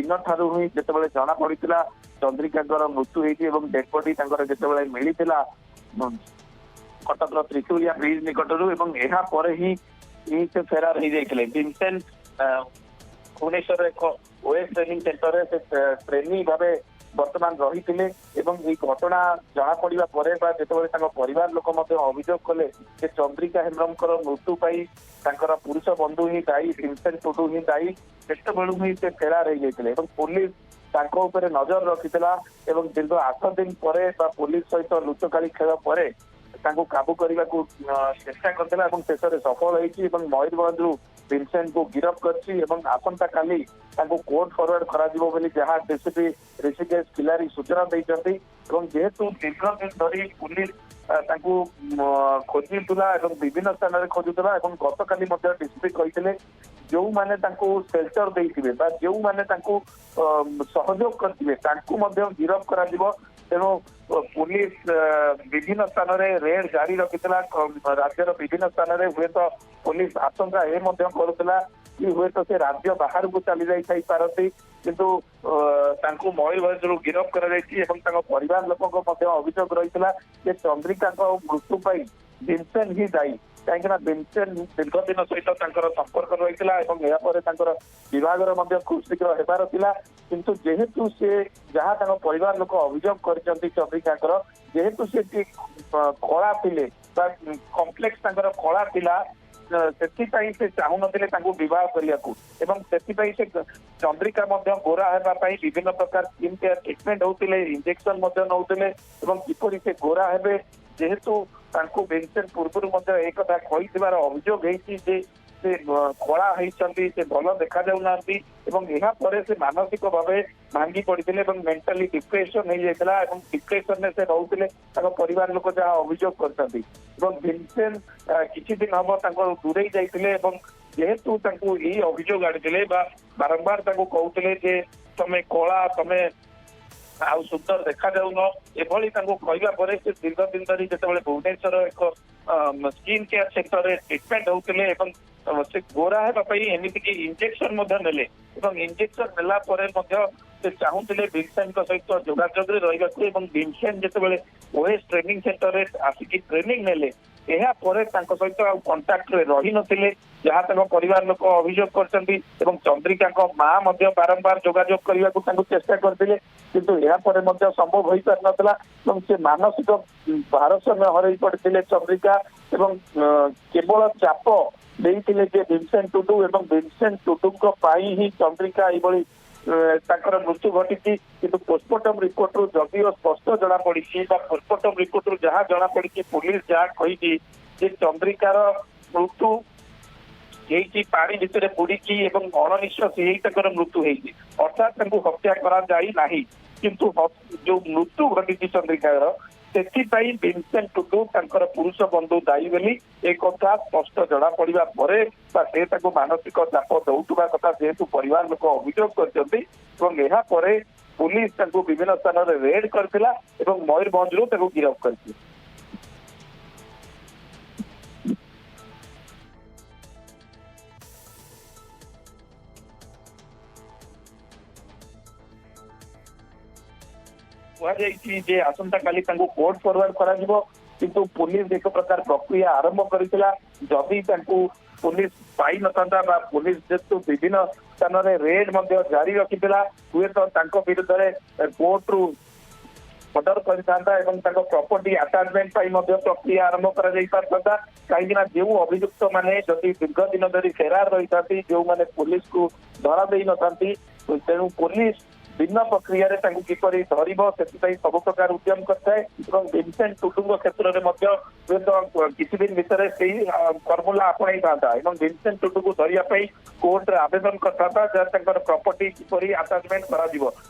दिन ठारू ही जिते जना पड़ा चंद्रिका मृत्यु होती डेड बॉडी जिते मिलता कटक त्रिशूलिया ब्रिज निकटरू ही से फेरार हो जाते विनसेंट भुवनेश्वर एक ओएस ट्रेनिंग सेंटर से ट्रेनिंग भाव बर्तमान रही घटना जना पड़ा जिते परिवार लोक अभियोग कले चंद्रिका हेम्ब्रमकर मृत्यु पाई पुरुष बंधु ही दायी विनसेंट टुडू ही दायी सेत बेलू ही से फेरार हो जाते पुलिस नजर रखी दीर्घ 8 दिन पर पुलिस सहित लुचकाली खेल पर काबू करने को चेष्टा करता शेष में सफल होती मयूरभंज विनसेंट को गिरफ कर आसंता काली कोर्ट फरवर्ड कर जहाँ डीसीपी ऋषिकेश किलारी सूचना देते जेहेतु दीर्घ दिन धरी पुलिस खोजुला विभिन्न स्थान में खोजुला गत काली डीसीपी कहते जो मैंने सेल्टर देते जो मैंने सहयोग करते गिरफ कर तेणु पुलिस विभिन्न स्थान में रेड जारी रखी राज्यर विभिन्न स्थान में हुए तो पुलिस आशंका करुला कि हुए तो से राज्य बाहर को चली जाई पारती किंतु मयूरभंज गिरफ कर परिवार लोक अभियोग रही चंद्रिका मृत्यु पाई विनसेंट ही दायी कहीं विनसेंट दीर्घ दिन सहित संपर्क रही विभाग खूब शीघ्र होबार था किंतु जेहेतु से जहाँ परिवार लोक अभियोग कर चंद्रिका जेहेतु से कला थे कम्प्लेक्स कला थिला से चाहू नथिले विवाह करने को से चंद्रिका गोरा होगापी विभिन्न प्रकार स्किन केयर ट्रिटमेंट होते इंजेक्शन नौते किपरि से गोरा हे जेहेतु विनसेंट पूर्व एक कथा कहीबार अभियोग से कला होती से भल देखा जाऊना से मानसिक भाव भांगी पड़ते मेंटली डिप्रेशन हो जाता डिप्रेशन में से रोते परिवार लोक जहाँ अभियोग कर विनसेंट किसी दिन हम दूरे जाते जेहेतु यही अभियोग आनी बारंबार कहते तमें कला तमें आउ सुंदर देखा जाऊन एभली कहवा से दीर्घ दिन धरी जो भुवनेश्वर एक स्किन केयर सेक्टर में ट्रिटमेंट होते से गोरा होगापी एमती इंजेक्शन नेले इंजेक्शन नेला से चाहूले विनसेंट सहित जोगाजोग रहा विनसेंट जो ओएस ट्रेनिंग सेंटर में आसिक ट्रेनिंग नेले सहित कंटाक्ट रही नथिले जहाँ परिवार लोक अभियोग कर चंद्रिका माँ बारंबार जोगाजोग करने को चेष्टा करते किंतु यहाँ संभव हो पार नाला से मानसिक भारसाम्य हर पड़ते चंद्रिका केवल चाप देते विनसेंट टुडू विनसेंट टुडू ही चंद्रिका ये मृत्यु घटी किंतु पोस्टमार्टम रिपोर्ट रु जदि स्पष्ट जना पड़ी पोस्टमार्टम रिपोर्ट रु जहाँ जना पड़ी पुलिस जहाँ कही चंद्रिकार मृत्यु पानी भितर बुड़ी अणनिश्वास मृत्यु होती अर्थात हत्या करा किंतु जो मृत्यु घटी चंद्रिकार से विनसेंट टुडू पुरुष बंधु दायी बोली एक कथा स्पष्ट जना पड़ा पर मानसिक चाप दौटुवा कथा जेहेतु परिवार लोक अभियोग कर पुलिस विभिन्न स्थान में रेड करथिला मयूरभंज गिरफ कर आसंता काली कोर्ट फरवर्ड किंतु पुलिस एक प्रकार प्रक्रिया आरंभ करथिला जदि पुलिस पाई नथा पुलिस जेतु विभिन्न स्थान में रेड जारी रखिथिला हुए तो विरुद्ध कोर्ट रु ऑर्डर कर प्रॉपर्टी अटैचमेंट प्रक्रिया आरंभ कर कहीं जो अभियुक्त मैंने जदि दीर्घ दिन धरी फेरार रही था जो मैंने पुलिस को धरा दे न तेणु पुलिस भिन्न प्रक्रिया किपरि धरब से सब प्रकार उद्यम करए विनसेंट टुडू क्षेत्र में किसी दिन भितर फर्मुला आपणई था विनसेंट टुडू को धरने कोर्ट आवेदन करता जहाँ प्रॉपर्टी किपरि अटैचमेंट करा